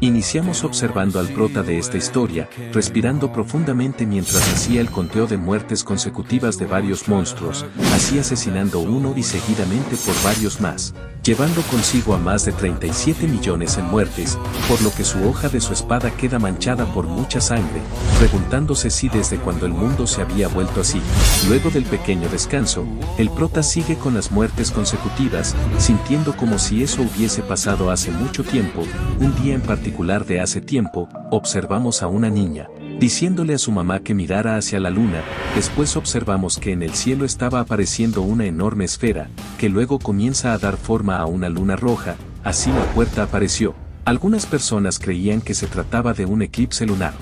Iniciamos observando al prota de esta historia, respirando profundamente mientras hacía el conteo de muertes consecutivas de varios monstruos, así asesinando uno y seguidamente por varios más, llevando consigo a más de 37 millones en muertes, por lo que su hoja de su espada queda manchada por mucha sangre, preguntándose si desde cuando el mundo se había vuelto así. Luego del pequeño descanso, el prota sigue con las muertes consecutivas, sintiendo como si eso hubiese pasado hace mucho tiempo. Un día en particular de hace tiempo, observamos a una niña, diciéndole a su mamá que mirara hacia la luna. Después observamos que en el cielo estaba apareciendo una enorme esfera, que luego comienza a dar forma a una luna roja. Así la puerta apareció. Algunas personas creían que se trataba de un eclipse lunar,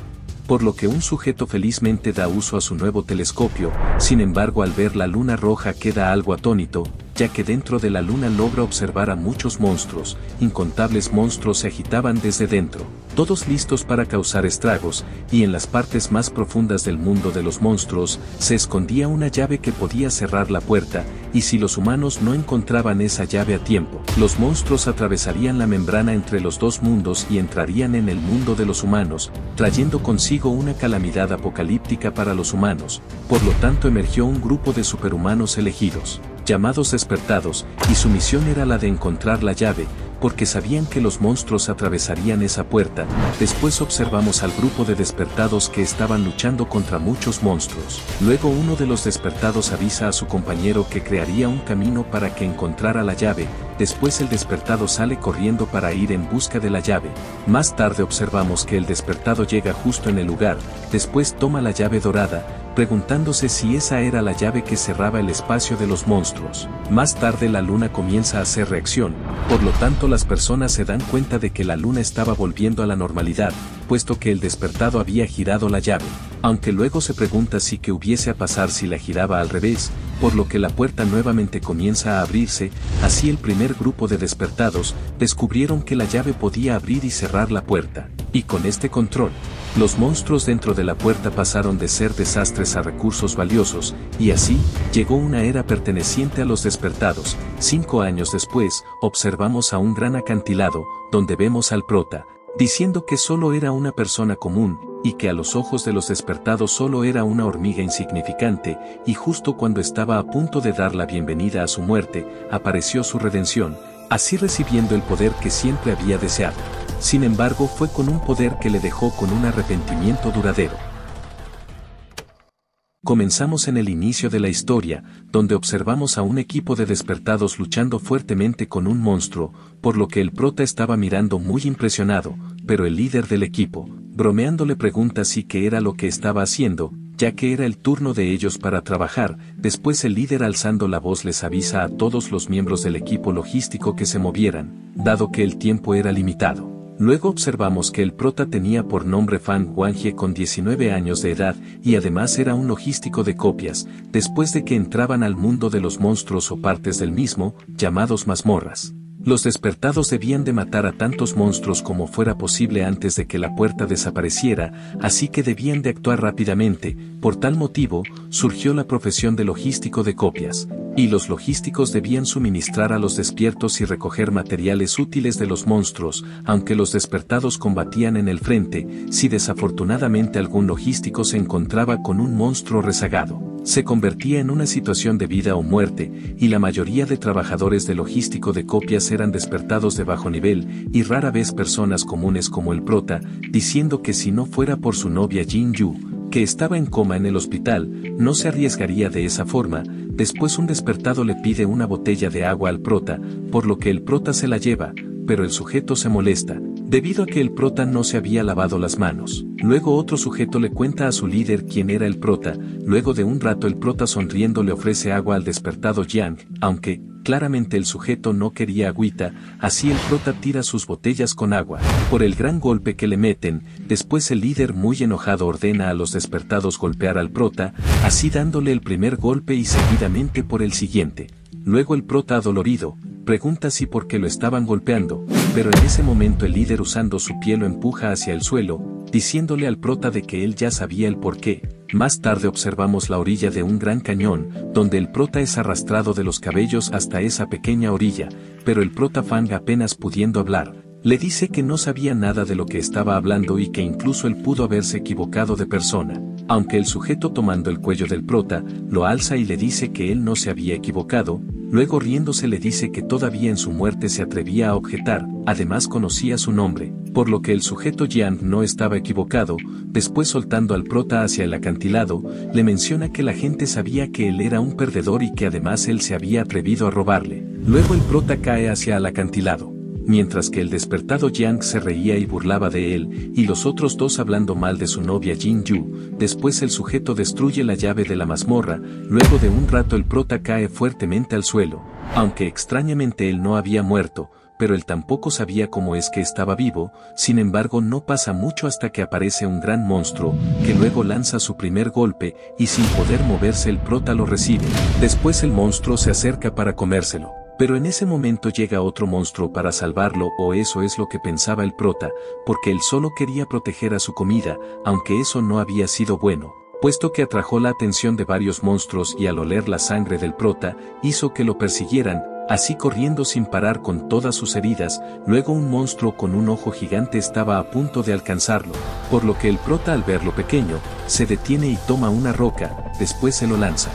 por lo que un sujeto felizmente da uso a su nuevo telescopio. Sin embargo, al ver la luna roja queda algo atónito, ya que dentro de la luna logra observar a muchos monstruos. Incontables monstruos se agitaban desde dentro, todos listos para causar estragos, y en las partes más profundas del mundo de los monstruos se escondía una llave que podía cerrar la puerta, y si los humanos no encontraban esa llave a tiempo, los monstruos atravesarían la membrana entre los dos mundos y entrarían en el mundo de los humanos, trayendo consigo una calamidad apocalíptica para los humanos. Por lo tanto, emergió un grupo de superhumanos elegidos, llamados Despertados, y su misión era la de encontrar la llave, porque sabían que los monstruos atravesarían esa puerta. Después observamos al grupo de Despertados que estaban luchando contra muchos monstruos. Luego uno de los Despertados avisa a su compañero que crearía un camino para que encontrara la llave. Después el Despertado sale corriendo para ir en busca de la llave. Más tarde observamos que el Despertado llega justo en el lugar. Después toma la llave dorada, preguntándose si esa era la llave que cerraba el espacio de los monstruos. Más tarde la luna comienza a hacer reacción, por lo tanto las personas se dan cuenta de que la luna estaba volviendo a la normalidad, puesto que el Despertado había girado la llave, aunque luego se pregunta si qué hubiese a pasar si la giraba al revés, por lo que la puerta nuevamente comienza a abrirse. Así el primer grupo de Despertados descubrieron que la llave podía abrir y cerrar la puerta, y con este control, los monstruos dentro de la puerta pasaron de ser desastres a recursos valiosos, y así, llegó una era perteneciente a los Despertados. 5 años después, observamos a un gran acantilado, donde vemos al prota, diciendo que solo era una persona común, y que a los ojos de los Despertados solo era una hormiga insignificante, y justo cuando estaba a punto de dar la bienvenida a su muerte, apareció su redención, así recibiendo el poder que siempre había deseado. Sin embargo, fue con un poder que le dejó con un arrepentimiento duradero. Comenzamos en el inicio de la historia, donde observamos a un equipo de Despertados luchando fuertemente con un monstruo, por lo que el prota estaba mirando muy impresionado, pero el líder del equipo, bromeando, le pregunta si qué era lo que estaba haciendo, ya que era el turno de ellos para trabajar. Después el líder, alzando la voz, les avisa a todos los miembros del equipo logístico que se movieran, dado que el tiempo era limitado. Luego observamos que el prota tenía por nombre Fan Wangie, con 19 años de edad, y además era un logístico de copias. Después de que entraban al mundo de los monstruos o partes del mismo, llamados mazmorras, los Despertados debían de matar a tantos monstruos como fuera posible antes de que la puerta desapareciera, así que debían de actuar rápidamente. Por tal motivo, surgió la profesión de logístico de copias, y los logísticos debían suministrar a los despiertos y recoger materiales útiles de los monstruos. Aunque los Despertados combatían en el frente, si desafortunadamente algún logístico se encontraba con un monstruo rezagado, se convertía en una situación de vida o muerte, y la mayoría de trabajadores de logístico de copias eran Despertados de bajo nivel, y rara vez personas comunes como el prota, diciendo que si no fuera por su novia Jin Yu, que estaba en coma en el hospital, no se arriesgaría de esa forma. Después un Despertado le pide una botella de agua al prota, por lo que el prota se la lleva, pero el sujeto se molesta, debido a que el prota no se había lavado las manos. Luego otro sujeto le cuenta a su líder quién era el prota. Luego de un rato el prota, sonriendo, le ofrece agua al Despertado Yang, aunque claramente el sujeto no quería agüita. Así el prota tira sus botellas con agua, por el gran golpe que le meten. Después el líder, muy enojado, ordena a los Despertados golpear al prota, así dándole el primer golpe y seguidamente por el siguiente. Luego el prota, adolorido, pregunta si por qué lo estaban golpeando, pero en ese momento el líder, usando su pie, lo empuja hacia el suelo, diciéndole al prota de que él ya sabía el porqué. Más tarde observamos la orilla de un gran cañón, donde el prota es arrastrado de los cabellos hasta esa pequeña orilla, pero el prota Fang, apenas pudiendo hablar, Le dice que no sabía nada de lo que estaba hablando y que incluso él pudo haberse equivocado de persona, aunque el sujeto tomando el cuello del prota, lo alza y le dice que él no se había equivocado, luego riéndose le dice que todavía en su muerte se atrevía a objetar, además conocía su nombre, por lo que el sujeto Yang no estaba equivocado, después soltando al prota hacia el acantilado, le menciona que la gente sabía que él era un perdedor y que además él se había atrevido a robarle. Luego el prota cae hacia el acantilado, mientras que el despertado Yang se reía y burlaba de él, y los otros dos hablando mal de su novia Jin Yu. Después el sujeto destruye la llave de la mazmorra, luego de un rato el prota cae fuertemente al suelo, aunque extrañamente él no había muerto, pero él tampoco sabía cómo es que estaba vivo. Sin embargo no pasa mucho hasta que aparece un gran monstruo, que luego lanza su primer golpe, y sin poder moverse el prota lo recibe. Después el monstruo se acerca para comérselo. Pero en ese momento llega otro monstruo para salvarlo, o eso es lo que pensaba el prota, porque él solo quería proteger a su comida, aunque eso no había sido bueno, puesto que atrajo la atención de varios monstruos y al oler la sangre del prota, hizo que lo persiguieran, así corriendo sin parar con todas sus heridas. Luego un monstruo con un ojo gigante estaba a punto de alcanzarlo, por lo que el prota al verlo pequeño, se detiene y toma una roca, después se lo lanza,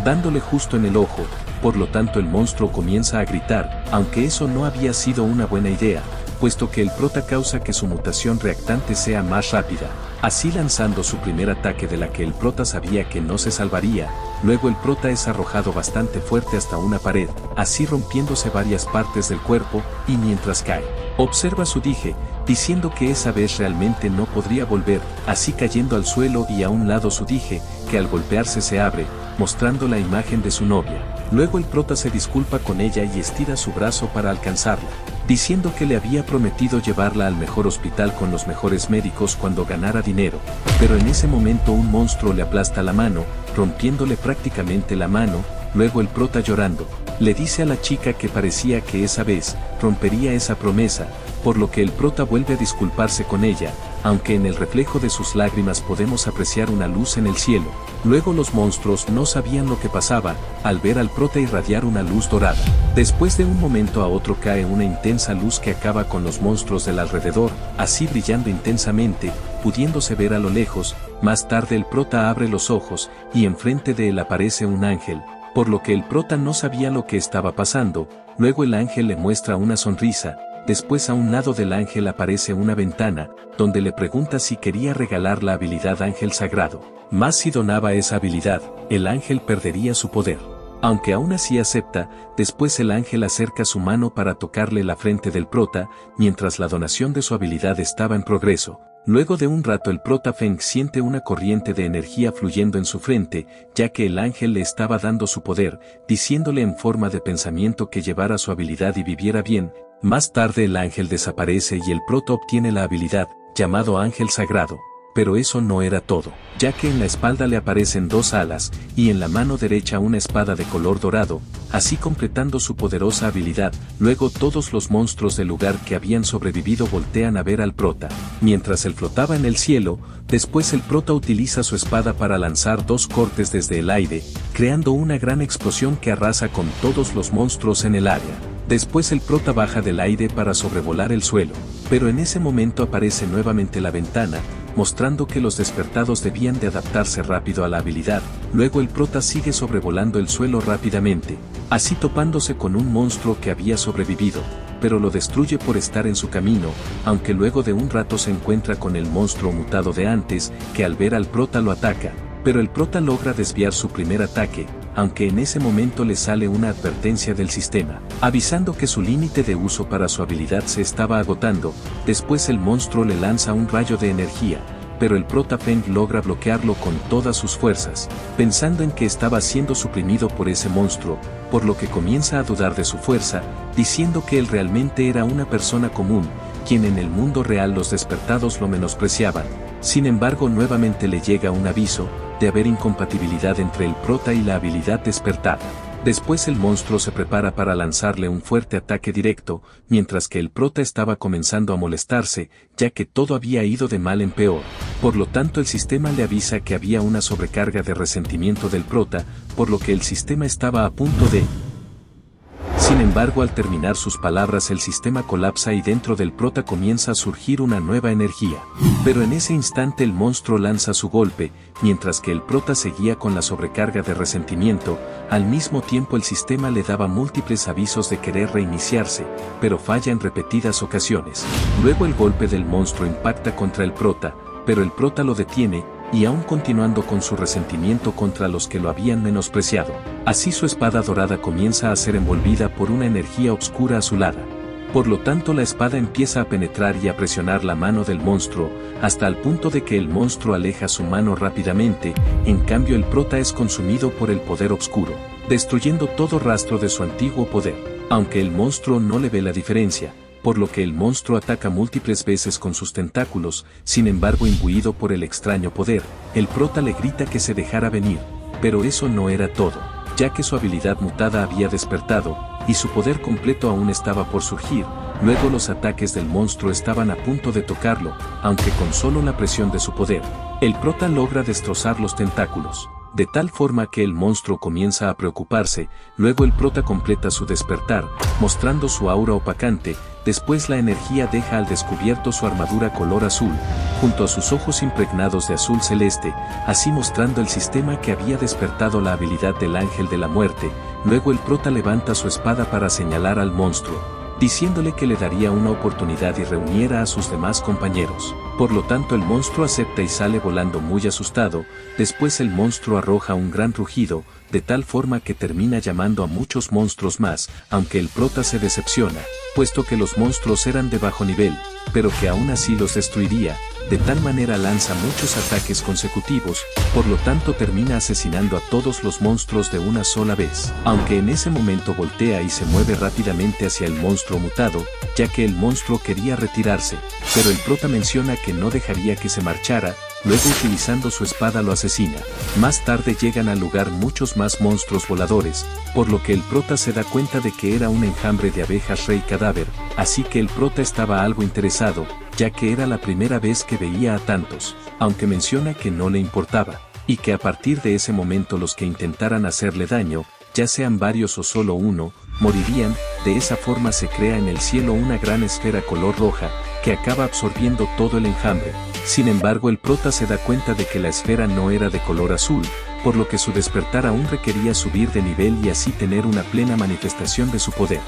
dándole justo en el ojo. Por lo tanto el monstruo comienza a gritar, aunque eso no había sido una buena idea, puesto que el prota causa que su mutación reactante sea más rápida, así lanzando su primer ataque de la que el prota sabía que no se salvaría. Luego el prota es arrojado bastante fuerte hasta una pared, así rompiéndose varias partes del cuerpo, y mientras cae, observa su dije, diciendo que esa vez realmente no podría volver, así cayendo al suelo y a un lado su dije, que al golpearse se abre, mostrando la imagen de su novia. Luego el prota se disculpa con ella y estira su brazo para alcanzarla, diciendo que le había prometido llevarla al mejor hospital con los mejores médicos cuando ganara dinero, pero en ese momento un monstruo le aplasta la mano, rompiéndole prácticamente la mano. Luego el prota llorando, le dice a la chica que parecía que esa vez rompería esa promesa, por lo que el prota vuelve a disculparse con ella, aunque en el reflejo de sus lágrimas podemos apreciar una luz en el cielo. Luego los monstruos no sabían lo que pasaba, al ver al prota irradiar una luz dorada. Después de un momento a otro cae una intensa luz que acaba con los monstruos del alrededor, así brillando intensamente, pudiéndose ver a lo lejos. Más tarde el prota abre los ojos, y enfrente de él aparece un ángel, por lo que el prota no sabía lo que estaba pasando. Luego el ángel le muestra una sonrisa. Después a un lado del ángel aparece una ventana, donde le pregunta si quería regalar la habilidad Ángel Sagrado. Más si donaba esa habilidad, el ángel perdería su poder. Aunque aún así acepta, después el ángel acerca su mano para tocarle la frente del prota, mientras la donación de su habilidad estaba en progreso. Luego de un rato el prota Feng siente una corriente de energía fluyendo en su frente, ya que el ángel le estaba dando su poder, diciéndole en forma de pensamiento que llevara su habilidad y viviera bien. Más tarde el ángel desaparece y el prota obtiene la habilidad, llamado Ángel Sagrado. Pero eso no era todo, ya que en la espalda le aparecen dos alas, y en la mano derecha una espada de color dorado, así completando su poderosa habilidad. Luego todos los monstruos del lugar que habían sobrevivido voltean a ver al prota, mientras él flotaba en el cielo. Después el prota utiliza su espada para lanzar dos cortes desde el aire, creando una gran explosión que arrasa con todos los monstruos en el área. Después el prota baja del aire para sobrevolar el suelo, pero en ese momento aparece nuevamente la ventana, mostrando que los despertados debían de adaptarse rápido a la habilidad. Luego el prota sigue sobrevolando el suelo rápidamente, así topándose con un monstruo que había sobrevivido, pero lo destruye por estar en su camino, aunque luego de un rato se encuentra con el monstruo mutado de antes, que al ver al prota lo ataca, pero el prota logra desviar su primer ataque, aunque en ese momento le sale una advertencia del sistema, avisando que su límite de uso para su habilidad se estaba agotando. Después el monstruo le lanza un rayo de energía, pero el prota Feng logra bloquearlo con todas sus fuerzas, pensando en que estaba siendo suprimido por ese monstruo, por lo que comienza a dudar de su fuerza, diciendo que él realmente era una persona común, quien en el mundo real los despertados lo menospreciaban. Sin embargo nuevamente le llega un aviso, de haber incompatibilidad entre el prota y la habilidad despertada. Después el monstruo se prepara para lanzarle un fuerte ataque directo, mientras que el prota estaba comenzando a molestarse, ya que todo había ido de mal en peor. Por lo tanto el sistema le avisa que había una sobrecarga de resentimiento del prota, por lo que el sistema estaba a punto de Sin embargo, al terminar sus palabras el sistema colapsa y dentro del prota comienza a surgir una nueva energía. Pero en ese instante el monstruo lanza su golpe, mientras que el prota seguía con la sobrecarga de resentimiento. Al mismo tiempo el sistema le daba múltiples avisos de querer reiniciarse, pero falla en repetidas ocasiones. Luego el golpe del monstruo impacta contra el prota, pero el prota lo detiene, y aún continuando con su resentimiento contra los que lo habían menospreciado. Así su espada dorada comienza a ser envolvida por una energía oscura azulada. Por lo tanto la espada empieza a penetrar y a presionar la mano del monstruo, hasta el punto de que el monstruo aleja su mano rápidamente. En cambio el prota es consumido por el poder oscuro, destruyendo todo rastro de su antiguo poder, aunque el monstruo no le ve la diferencia, por lo que el monstruo ataca múltiples veces con sus tentáculos. Sin embargo, imbuido por el extraño poder, el prota le grita que se dejara venir, pero eso no era todo, ya que su habilidad mutada había despertado, y su poder completo aún estaba por surgir. Luego los ataques del monstruo estaban a punto de tocarlo, aunque con solo la presión de su poder, el prota logra destrozar los tentáculos, de tal forma que el monstruo comienza a preocuparse. Luego el prota completa su despertar, mostrando su aura opacante. Después la energía deja al descubierto su armadura color azul, junto a sus ojos impregnados de azul celeste, así mostrando el sistema que había despertado la habilidad del ángel de la muerte. Luego el prota levanta su espada para señalar al monstruo, diciéndole que le daría una oportunidad y reuniera a sus demás compañeros. Por lo tanto el monstruo acepta y sale volando muy asustado. Después el monstruo arroja un gran rugido, de tal forma que termina llamando a muchos monstruos más, aunque el prota se decepciona, puesto que los monstruos eran de bajo nivel, pero que aún así los destruiría. De tal manera lanza muchos ataques consecutivos, por lo tanto termina asesinando a todos los monstruos de una sola vez. Aunque en ese momento voltea y se mueve rápidamente hacia el monstruo mutado, ya que el monstruo quería retirarse, pero el prota menciona que no dejaría que se marchara. Luego utilizando su espada lo asesina. Más tarde llegan al lugar muchos más monstruos voladores, por lo que el prota se da cuenta de que era un enjambre de abejas rey cadáver, así que el prota estaba algo interesado, ya que era la primera vez que veía a tantos, aunque menciona que no le importaba, y que a partir de ese momento los que intentaran hacerle daño, ya sean varios o solo uno, morirían. De esa forma se crea en el cielo una gran esfera color roja, que acaba absorbiendo todo el enjambre. Sin embargo el prota se da cuenta de que la esfera no era de color azul, por lo que su despertar aún requería subir de nivel y así tener una plena manifestación de su poder.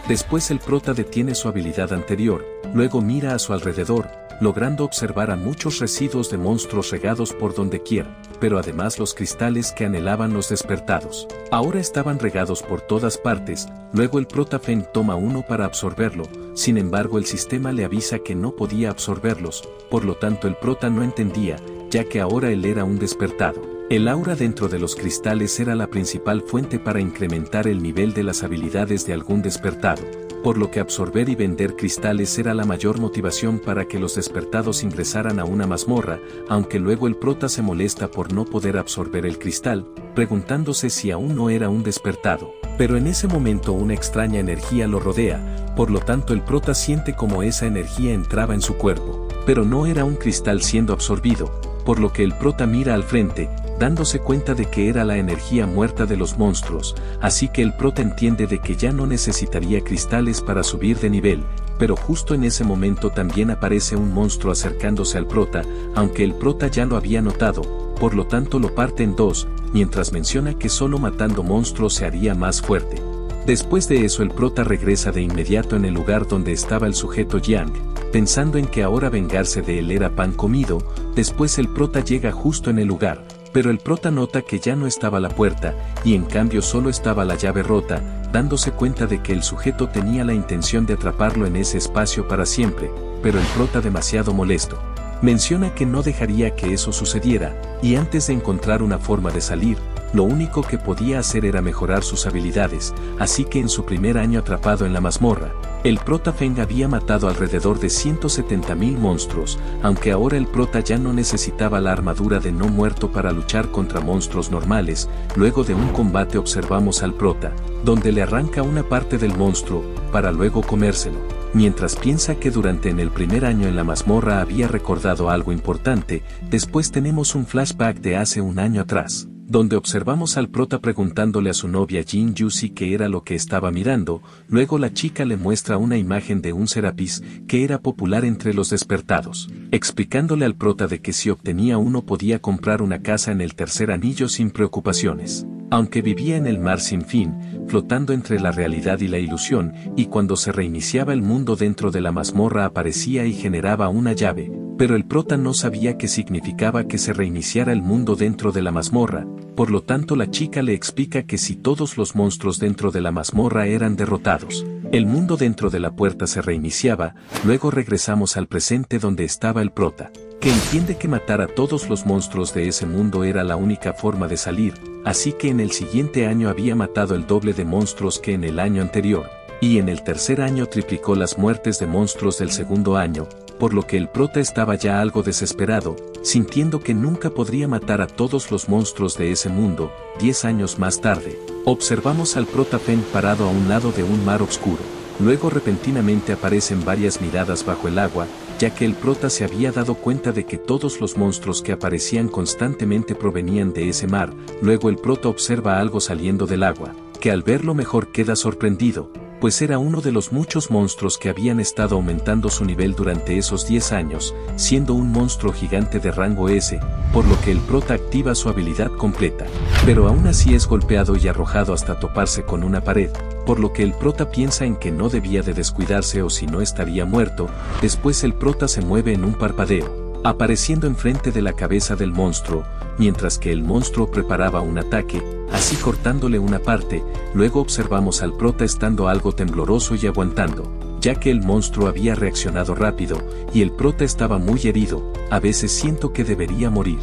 Después el prota detiene su habilidad anterior, luego mira a su alrededor, logrando observar a muchos residuos de monstruos regados por donde quiera, pero además los cristales que anhelaban los despertados. Ahora estaban regados por todas partes. Luego el prota Feng toma uno para absorberlo. Sin embargo el sistema le avisa que no podía absorberlos, por lo tanto el prota no entendía, ya que ahora él era un despertado. El aura dentro de los cristales era la principal fuente para incrementar el nivel de las habilidades de algún despertado, por lo que absorber y vender cristales era la mayor motivación para que los despertados ingresaran a una mazmorra. Aunque luego el prota se molesta por no poder absorber el cristal, preguntándose si aún no era un despertado. Pero en ese momento una extraña energía lo rodea, por lo tanto el prota siente como esa energía entraba en su cuerpo, pero no era un cristal siendo absorbido, por lo que el prota mira al frente, dándose cuenta de que era la energía muerta de los monstruos, así que el prota entiende de que ya no necesitaría cristales para subir de nivel. Pero justo en ese momento también aparece un monstruo acercándose al prota, aunque el prota ya lo había notado, por lo tanto lo parte en dos, mientras menciona que solo matando monstruos se haría más fuerte. Después de eso el prota regresa de inmediato en el lugar donde estaba el sujeto Yang, pensando en que ahora vengarse de él era pan comido. Después el prota llega justo en el lugar, pero el prota nota que ya no estaba la puerta, y en cambio solo estaba la llave rota, dándose cuenta de que el sujeto tenía la intención de atraparlo en ese espacio para siempre, pero el prota demasiado molesto, menciona que no dejaría que eso sucediera, y antes de encontrar una forma de salir, lo único que podía hacer era mejorar sus habilidades, así que en su primer año atrapado en la mazmorra, el prota Feng había matado alrededor de 170.000 monstruos, aunque ahora el prota ya no necesitaba la armadura de no muerto para luchar contra monstruos normales. Luego de un combate observamos al prota, donde le arranca una parte del monstruo, para luego comérselo, mientras piensa que durante el primer año en la mazmorra había recordado algo importante. Después tenemos un flashback de hace un año atrás, donde observamos al prota preguntándole a su novia Jin Yusi qué era lo que estaba mirando. Luego la chica le muestra una imagen de un Serapis que era popular entre los despertados, explicándole al prota de que si obtenía uno podía comprar una casa en el tercer anillo sin preocupaciones, aunque vivía en el mar sin fin, flotando entre la realidad y la ilusión, y cuando se reiniciaba el mundo dentro de la mazmorra aparecía y generaba una llave. Pero el prota no sabía qué significaba que se reiniciara el mundo dentro de la mazmorra, por lo tanto la chica le explica que si todos los monstruos dentro de la mazmorra eran derrotados, el mundo dentro de la puerta se reiniciaba. Luego regresamos al presente donde estaba el prota, que entiende que matar a todos los monstruos de ese mundo era la única forma de salir, así que en el siguiente año había matado el doble de monstruos que en el año anterior, y en el tercer año triplicó las muertes de monstruos del segundo año, por lo que el prota estaba ya algo desesperado, sintiendo que nunca podría matar a todos los monstruos de ese mundo. 10 años más tarde, observamos al prota Feng parado a un lado de un mar oscuro. Luego repentinamente aparecen varias miradas bajo el agua, ya que el prota se había dado cuenta de que todos los monstruos que aparecían constantemente provenían de ese mar. Luego el prota observa algo saliendo del agua, que al verlo mejor queda sorprendido, pues era uno de los muchos monstruos que habían estado aumentando su nivel durante esos 10 años, siendo un monstruo gigante de rango S, por lo que el prota activa su habilidad completa, pero aún así es golpeado y arrojado hasta toparse con una pared, por lo que el prota piensa en que no debía de descuidarse o si no estaría muerto. Después el prota se mueve en un parpadeo, apareciendo enfrente de la cabeza del monstruo, mientras que el monstruo preparaba un ataque, así cortándole una parte. Luego observamos al prota estando algo tembloroso y aguantando, ya que el monstruo había reaccionado rápido, y el prota estaba muy herido. A veces siento que debería morir.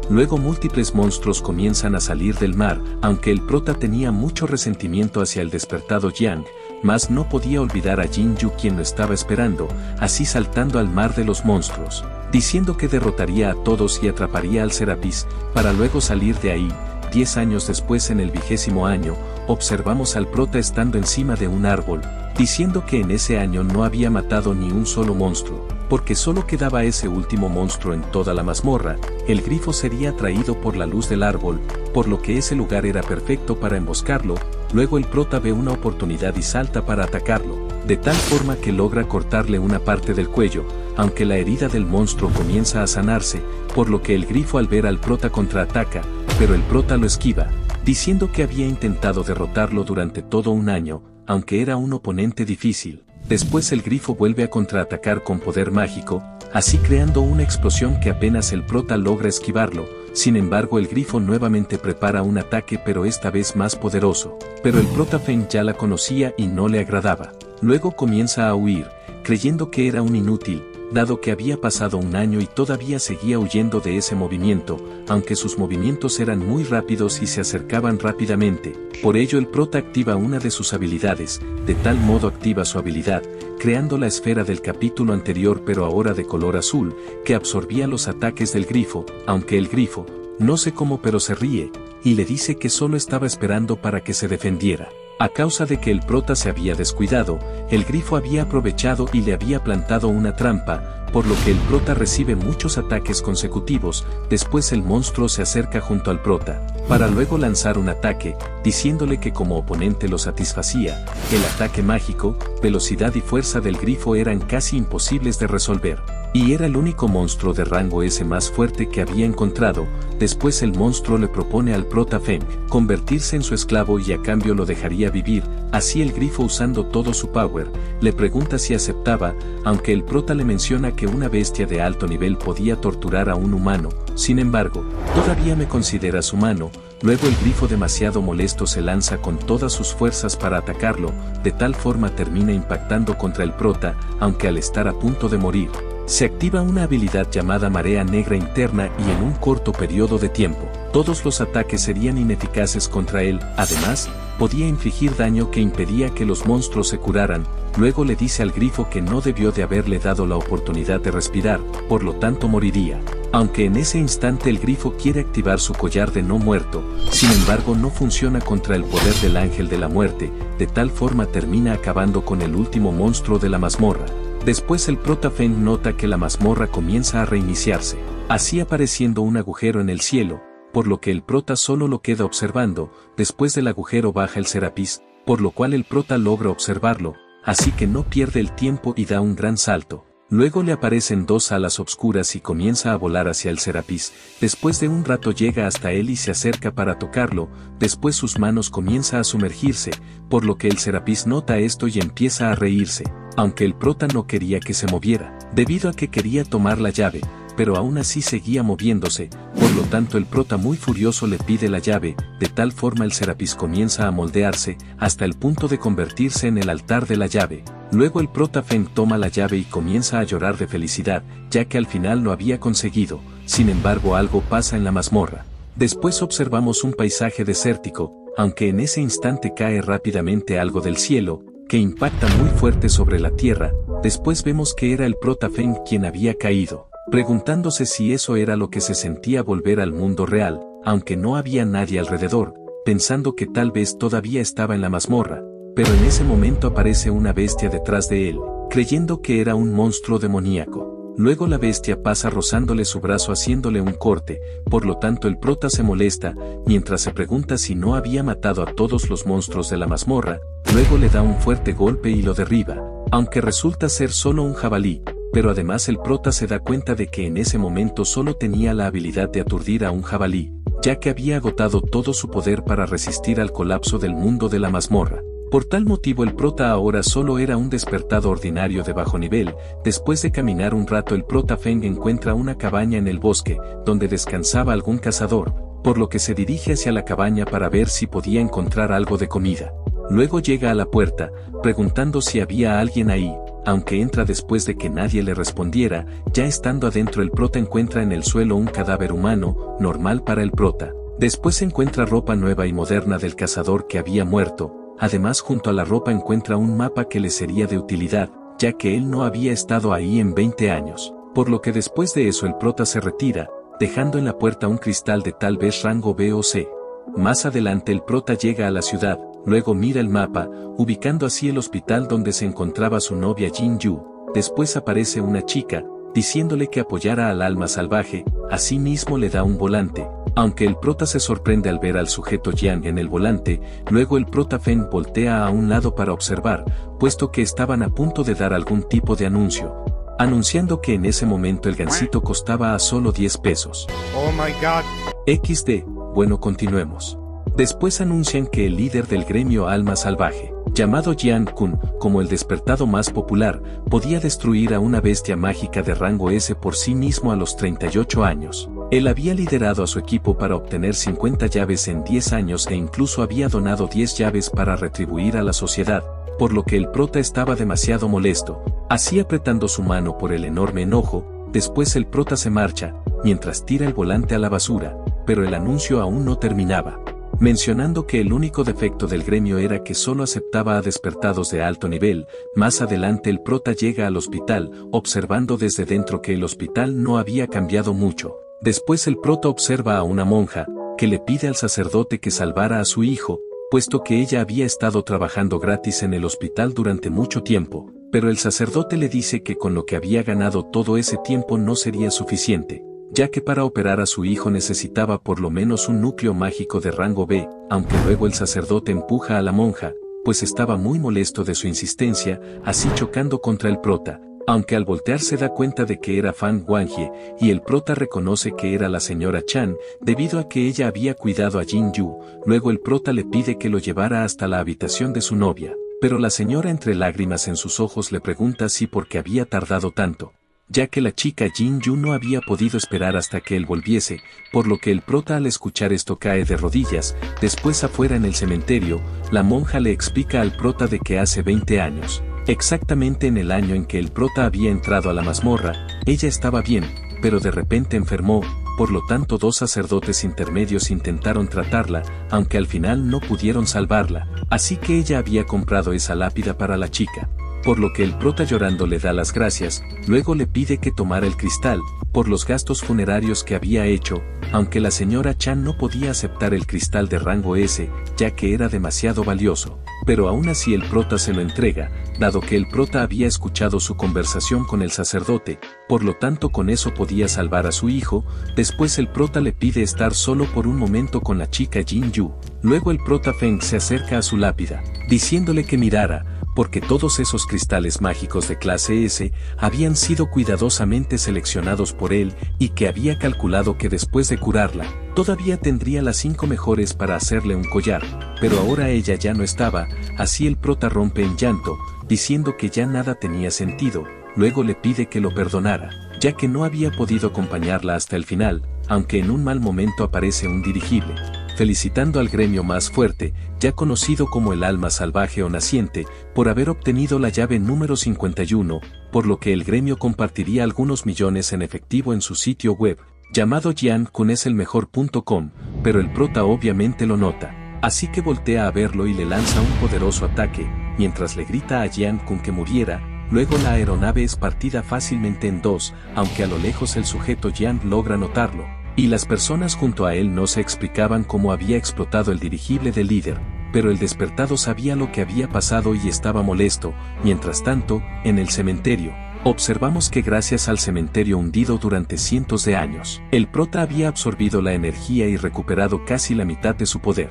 Luego múltiples monstruos comienzan a salir del mar, aunque el prota tenía mucho resentimiento hacia el despertado Yang, mas no podía olvidar a Jin Yu quien lo estaba esperando, así saltando al mar de los monstruos, diciendo que derrotaría a todos y atraparía al Serapis, para luego salir de ahí. 10 años después, en el 20º año, observamos al prota estando encima de un árbol, diciendo que en ese año no había matado ni un solo monstruo, porque solo quedaba ese último monstruo en toda la mazmorra. El grifo sería atraído por la luz del árbol, por lo que ese lugar era perfecto para emboscarlo. Luego el prota ve una oportunidad y salta para atacarlo, de tal forma que logra cortarle una parte del cuello, aunque la herida del monstruo comienza a sanarse, por lo que el grifo al ver al prota contraataca, pero el prota lo esquiva, diciendo que había intentado derrotarlo durante todo un año, aunque era un oponente difícil. Después el grifo vuelve a contraatacar con poder mágico, así creando una explosión que apenas el prota logra esquivarlo. Sin embargo el grifo nuevamente prepara un ataque, pero esta vez más poderoso, pero el prota Feng ya la conocía y no le agradaba. Luego comienza a huir, creyendo que era un inútil, dado que había pasado un año y todavía seguía huyendo de ese movimiento, aunque sus movimientos eran muy rápidos y se acercaban rápidamente. Por ello el prota activa una de sus habilidades, de tal modo activa su habilidad, creando la esfera del capítulo anterior pero ahora de color azul, que absorbía los ataques del grifo, aunque el grifo, no sé cómo pero se ríe, y le dice que solo estaba esperando para que se defendiera. A causa de que el prota se había descuidado, el grifo había aprovechado y le había plantado una trampa, por lo que el prota recibe muchos ataques consecutivos. Después el monstruo se acerca junto al prota, para luego lanzar un ataque, diciéndole que como oponente lo satisfacía. El ataque mágico, velocidad y fuerza del grifo eran casi imposibles de resolver, y era el único monstruo de rango S más fuerte que había encontrado. Después el monstruo le propone al prota Feng convertirse en su esclavo y a cambio lo dejaría vivir. Así el grifo, usando todo su power, le pregunta si aceptaba, aunque el prota le menciona que una bestia de alto nivel podía torturar a un humano. Sin embargo, todavía me consideras humano. Luego el grifo, demasiado molesto, se lanza con todas sus fuerzas para atacarlo, de tal forma termina impactando contra el prota, aunque al estar a punto de morir, se activa una habilidad llamada Marea Negra Interna y en un corto periodo de tiempo, todos los ataques serían ineficaces contra él. Además, podía infligir daño que impedía que los monstruos se curaran. Luego le dice al grifo que no debió de haberle dado la oportunidad de respirar, por lo tanto moriría. Aunque en ese instante el grifo quiere activar su collar de no muerto, sin embargo no funciona contra el poder del ángel de la muerte, de tal forma termina acabando con el último monstruo de la mazmorra. Después el prota Feng nota que la mazmorra comienza a reiniciarse, así apareciendo un agujero en el cielo, por lo que el prota solo lo queda observando. Después del agujero baja el Serapis, por lo cual el prota logra observarlo, así que no pierde el tiempo y da un gran salto. Luego le aparecen dos alas obscuras y comienza a volar hacia el Serapis. Después de un rato llega hasta él y se acerca para tocarlo. Después sus manos comienza a sumergirse, por lo que el Serapis nota esto y empieza a reírse, aunque el prota no quería que se moviera, debido a que quería tomar la llave, pero aún así seguía moviéndose. Por lo tanto el prota muy furioso le pide la llave. De tal forma el Serapis comienza a moldearse, hasta el punto de convertirse en el altar de la llave. Luego el prota Feng toma la llave y comienza a llorar de felicidad, ya que al final lo había conseguido. Sin embargo algo pasa en la mazmorra. Después observamos un paisaje desértico, aunque en ese instante cae rápidamente algo del cielo, que impacta muy fuerte sobre la tierra. Después vemos que era el prota Feng quien había caído, preguntándose si eso era lo que se sentía volver al mundo real, aunque no había nadie alrededor, pensando que tal vez todavía estaba en la mazmorra. Pero en ese momento aparece una bestia detrás de él, creyendo que era un monstruo demoníaco. Luego la bestia pasa rozándole su brazo haciéndole un corte, por lo tanto el prota se molesta, mientras se pregunta si no había matado a todos los monstruos de la mazmorra. Luego le da un fuerte golpe y lo derriba, aunque resulta ser solo un jabalí, pero además el prota se da cuenta de que en ese momento solo tenía la habilidad de aturdir a un jabalí, ya que había agotado todo su poder para resistir al colapso del mundo de la mazmorra. Por tal motivo el prota ahora solo era un despertado ordinario de bajo nivel. Después de caminar un rato el prota Feng encuentra una cabaña en el bosque, donde descansaba algún cazador, por lo que se dirige hacia la cabaña para ver si podía encontrar algo de comida. Luego llega a la puerta, preguntando si había alguien ahí, aunque entra después de que nadie le respondiera. Ya estando adentro el prota encuentra en el suelo un cadáver humano, normal para el prota. Después encuentra ropa nueva y moderna del cazador que había muerto. Además junto a la ropa encuentra un mapa que le sería de utilidad, ya que él no había estado ahí en 20 años, por lo que después de eso el prota se retira, dejando en la puerta un cristal de tal vez rango B o C. Más adelante el prota llega a la ciudad, luego mira el mapa, ubicando así el hospital donde se encontraba su novia Jin Yu. Después aparece una chica, diciéndole que apoyara al alma salvaje. Asimismo le da un volante, aunque el prota se sorprende al ver al sujeto Jiang en el volante. Luego el prota Feng voltea a un lado para observar, puesto que estaban a punto de dar algún tipo de anuncio, anunciando que en ese momento el gansito costaba a solo 10 pesos. Oh my God. XD, bueno continuemos. Después anuncian que el líder del gremio Alma Salvaje, llamado Jiang Kun, como el despertado más popular, podía destruir a una bestia mágica de rango S por sí mismo a los 38 años. Él había liderado a su equipo para obtener 50 llaves en 10 años e incluso había donado 10 llaves para retribuir a la sociedad, por lo que el prota estaba demasiado molesto, así apretando su mano por el enorme enojo. Después el prota se marcha, mientras tira el volante a la basura, pero el anuncio aún no terminaba, mencionando que el único defecto del gremio era que solo aceptaba a despertados de alto nivel. Más adelante el prota llega al hospital, observando desde dentro que el hospital no había cambiado mucho. Después el prota observa a una monja, que le pide al sacerdote que salvara a su hijo, puesto que ella había estado trabajando gratis en el hospital durante mucho tiempo, pero el sacerdote le dice que con lo que había ganado todo ese tiempo no sería suficiente, ya que para operar a su hijo necesitaba por lo menos un núcleo mágico de rango B, aunque luego el sacerdote empuja a la monja, pues estaba muy molesto de su insistencia, así chocando contra el prota, aunque al voltear se da cuenta de que era Fan Wangjie, y el prota reconoce que era la señora Chan, debido a que ella había cuidado a Jin Yu. Luego el prota le pide que lo llevara hasta la habitación de su novia, pero la señora entre lágrimas en sus ojos le pregunta si por qué había tardado tanto, ya que la chica Jin Yu no había podido esperar hasta que él volviese, por lo que el prota al escuchar esto cae de rodillas. Después afuera en el cementerio, la monja le explica al prota de que hace 20 años, exactamente en el año en que el prota había entrado a la mazmorra, ella estaba bien, pero de repente enfermó. Por lo tanto 2 sacerdotes intermedios intentaron tratarla, aunque al final no pudieron salvarla, así que ella había comprado esa lápida para la chica, por lo que el prota llorando le da las gracias. Luego le pide que tomara el cristal, por los gastos funerarios que había hecho. aunque la señora Chan no podía aceptar el cristal de rango S, ya que era demasiado valioso, pero aún así el prota se lo entrega, dado que el prota había escuchado su conversación con el sacerdote, por lo tanto con eso podía salvar a su hijo. Después el prota le pide estar solo por un momento con la chica Jin Yu. Luego el prota Feng se acerca a su lápida, diciéndole que mirara, porque todos esos cristales mágicos de clase S habían sido cuidadosamente seleccionados por él y que había calculado que después de curarla, todavía tendría las 5 mejores para hacerle un collar, pero ahora ella ya no estaba, así el prota rompe en llanto, diciendo que ya nada tenía sentido. Luego le pide que lo perdonara, ya que no había podido acompañarla hasta el final, aunque en un mal momento aparece un dirigible, felicitando al gremio más fuerte, ya conocido como el alma salvaje o naciente, por haber obtenido la llave número 51, por lo que el gremio compartiría algunos millones en efectivo en su sitio web, llamado jiankun-es-el-mejor.com, pero el prota obviamente lo nota, así que voltea a verlo y le lanza un poderoso ataque, mientras le grita a Jian Kun que muriera. Luego la aeronave es partida fácilmente en dos, aunque a lo lejos el sujeto Jian logra notarlo, y las personas junto a él no se explicaban cómo había explotado el dirigible del líder, pero el despertado sabía lo que había pasado y estaba molesto. Mientras tanto, en el cementerio, observamos que gracias al cementerio hundido durante cientos de años, el prota había absorbido la energía y recuperado casi la mitad de su poder.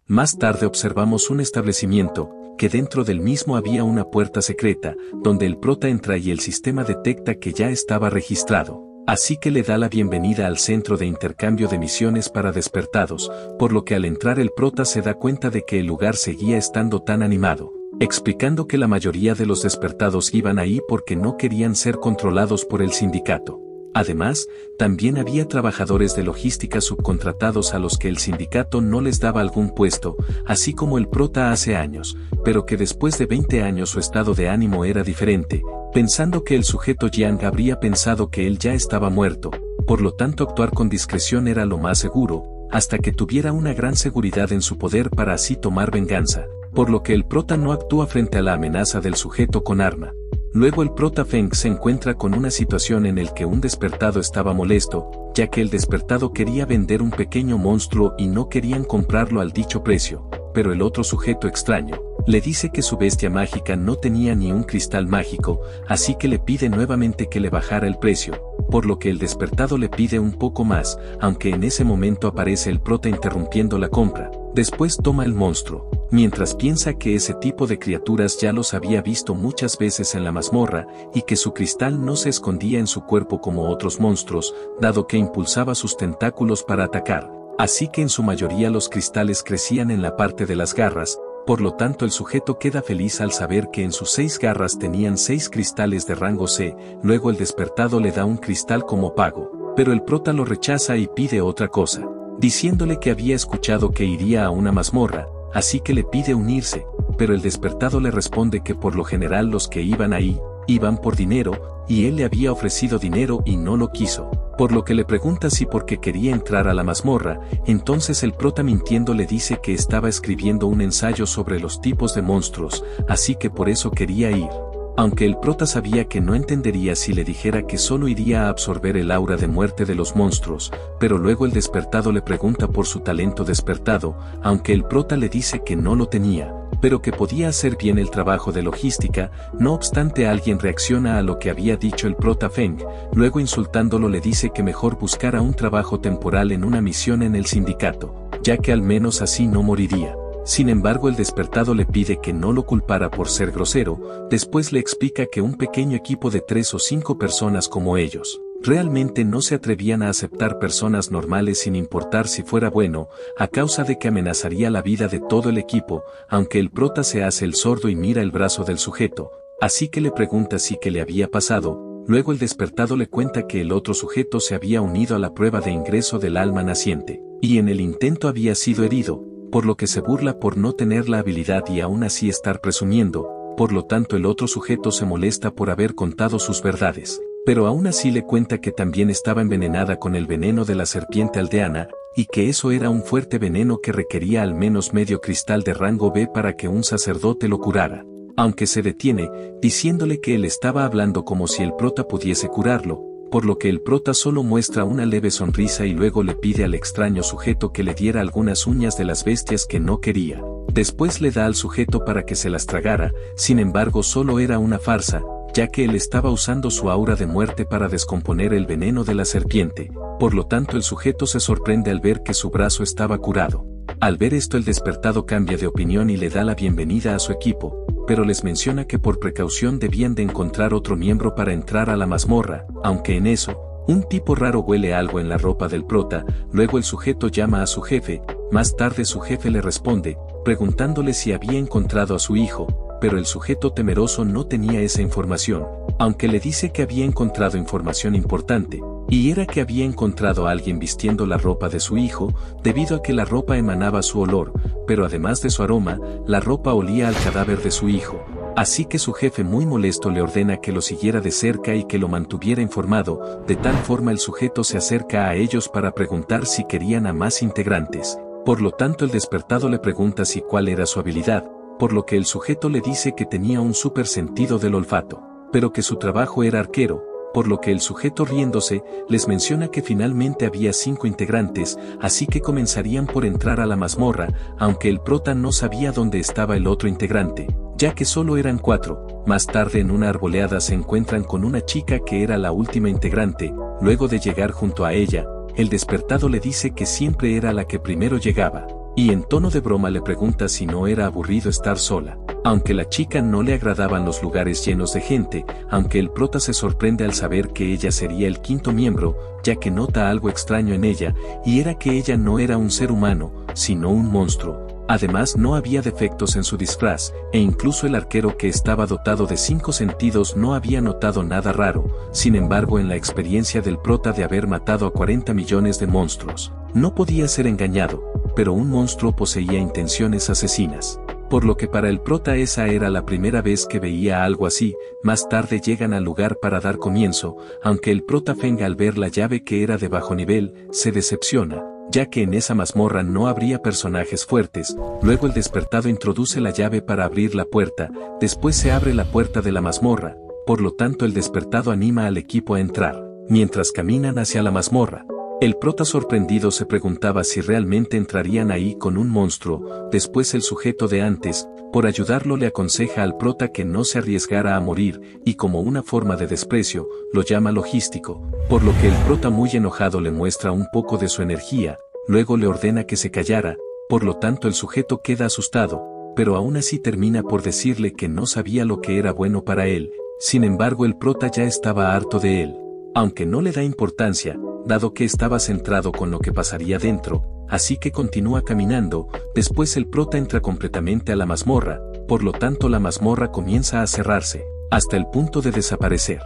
Más tarde observamos un establecimiento, que dentro del mismo había una puerta secreta, donde el prota entra y el sistema detecta que ya estaba registrado, así que le da la bienvenida al centro de intercambio de misiones para despertados, por lo que al entrar el prota se da cuenta de que el lugar seguía estando tan animado, explicando que la mayoría de los despertados iban ahí porque no querían ser controlados por el sindicato. Además, también había trabajadores de logística subcontratados a los que el sindicato no les daba algún puesto, así como el prota hace años, pero que después de 20 años su estado de ánimo era diferente, pensando que el sujeto Jiang habría pensado que él ya estaba muerto, por lo tanto actuar con discreción era lo más seguro, hasta que tuviera una gran seguridad en su poder para así tomar venganza, por lo que el prota no actúa frente a la amenaza del sujeto con arma. Luego el prota Feng se encuentra con una situación en la que un despertado estaba molesto, ya que el despertado quería vender un pequeño monstruo y no querían comprarlo al dicho precio, pero el otro sujeto extraño le dice que su bestia mágica no tenía ni un cristal mágico, así que le pide nuevamente que le bajara el precio, por lo que el despertado le pide un poco más, aunque en ese momento aparece el prota interrumpiendo la compra. Después toma el monstruo, mientras piensa que ese tipo de criaturas ya los había visto muchas veces en la mazmorra, y que su cristal no se escondía en su cuerpo como otros monstruos, dado que impulsaba sus tentáculos para atacar, así que en su mayoría los cristales crecían en la parte de las garras. Por lo tanto el sujeto queda feliz al saber que en sus 6 garras tenían 6 cristales de rango C. Luego el despertado le da un cristal como pago, pero el prota lo rechaza y pide otra cosa, diciéndole que había escuchado que iría a una mazmorra, así que le pide unirse, pero el despertado le responde que por lo general los que iban ahí, iban por dinero, y él le había ofrecido dinero y no lo quiso, por lo que le pregunta si porque quería entrar a la mazmorra. Entonces el prota mintiendo le dice que estaba escribiendo un ensayo sobre los tipos de monstruos, así que por eso quería ir. Aunque el prota sabía que no entendería si le dijera que solo iría a absorber el aura de muerte de los monstruos, pero luego el despertado le pregunta por su talento despertado, aunque el prota le dice que no lo tenía, pero que podía hacer bien el trabajo de logística. No obstante, alguien reacciona a lo que había dicho el prota Feng, luego insultándolo le dice que mejor buscara un trabajo temporal en una misión en el sindicato, ya que al menos así no moriría. Sin embargo, el despertado le pide que no lo culpara por ser grosero. Después le explica que un pequeño equipo de 3 o 5 personas como ellos realmente no se atrevían a aceptar personas normales sin importar si fuera bueno, a causa de que amenazaría la vida de todo el equipo. Aunque el prota se hace el sordo y mira el brazo del sujeto, así que le pregunta si qué le había pasado. Luego el despertado le cuenta que el otro sujeto se había unido a la prueba de ingreso del alma naciente, y en el intento había sido herido, por lo que se burla por no tener la habilidad y aún así estar presumiendo. Por lo tanto el otro sujeto se molesta por haber contado sus verdades, pero aún así le cuenta que también estaba envenenada con el veneno de la serpiente aldeana, y que eso era un fuerte veneno que requería al menos medio cristal de rango B para que un sacerdote lo curara. Aunque se detiene, diciéndole que él estaba hablando como si el prota pudiese curarlo, por lo que el prota solo muestra una leve sonrisa y luego le pide al extraño sujeto que le diera algunas uñas de las bestias que no quería. Después le da al sujeto para que se las tragara, sin embargo solo era una farsa, ya que él estaba usando su aura de muerte para descomponer el veneno de la serpiente, por lo tanto el sujeto se sorprende al ver que su brazo estaba curado. Al ver esto el despertado cambia de opinión y le da la bienvenida a su equipo, pero les menciona que por precaución debían de encontrar otro miembro para entrar a la mazmorra, aunque en eso, un tipo raro huele algo en la ropa del prota, luego el sujeto llama a su jefe, más tarde su jefe le responde, preguntándole si había encontrado a su hijo, pero el sujeto temeroso no tenía esa información, aunque le dice que había encontrado información importante, y era que había encontrado a alguien vistiendo la ropa de su hijo, debido a que la ropa emanaba su olor, pero además de su aroma, la ropa olía al cadáver de su hijo. Así que su jefe muy molesto le ordena que lo siguiera de cerca y que lo mantuviera informado, de tal forma el sujeto se acerca a ellos para preguntar si querían a más integrantes. Por lo tanto el despertado le pregunta si cuál era su habilidad, por lo que el sujeto le dice que tenía un súper sentido del olfato, pero que su trabajo era arquero, por lo que el sujeto riéndose, les menciona que finalmente había 5 integrantes, así que comenzarían por entrar a la mazmorra, aunque el prota no sabía dónde estaba el otro integrante, ya que solo eran 4, más tarde en una arboleada se encuentran con una chica que era la última integrante, luego de llegar junto a ella, el despertado le dice que siempre era la que primero llegaba, y en tono de broma le pregunta si no era aburrido estar sola. Aunque la chica no le agradaban los lugares llenos de gente, aunque el prota se sorprende al saber que ella sería el 5º miembro, ya que nota algo extraño en ella, y era que ella no era un ser humano, sino un monstruo. Además no había defectos en su disfraz, e incluso el arquero que estaba dotado de 5 sentidos no había notado nada raro, sin embargo en la experiencia del prota de haber matado a 40 millones de monstruos, no podía ser engañado, pero un monstruo poseía intenciones asesinas. Por lo que para el prota esa era la primera vez que veía algo así, más tarde llegan al lugar para dar comienzo, aunque el prota Feng al ver la llave que era de bajo nivel, se decepciona, ya que en esa mazmorra no habría personajes fuertes, luego el despertado introduce la llave para abrir la puerta, después se abre la puerta de la mazmorra, por lo tanto el despertado anima al equipo a entrar, mientras caminan hacia la mazmorra. El prota sorprendido se preguntaba si realmente entrarían ahí con un monstruo, después el sujeto de antes, por ayudarlo le aconseja al prota que no se arriesgara a morir, y como una forma de desprecio, lo llama logístico, por lo que el prota muy enojado le muestra un poco de su energía, luego le ordena que se callara, por lo tanto el sujeto queda asustado, pero aún así termina por decirle que no sabía lo que era bueno para él, sin embargo el prota ya estaba harto de él, aunque no le da importancia, dado que estaba centrado con lo que pasaría dentro, así que continúa caminando, después el prota entra completamente a la mazmorra, por lo tanto la mazmorra comienza a cerrarse, hasta el punto de desaparecer.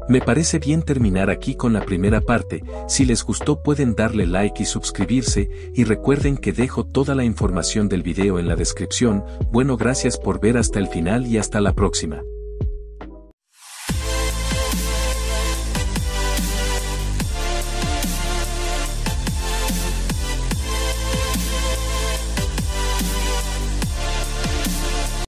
Me parece bien terminar aquí con la primera parte, si les gustó pueden darle like y suscribirse, y recuerden que dejo toda la información del video en la descripción. Bueno, gracias por ver hasta el final y hasta la próxima.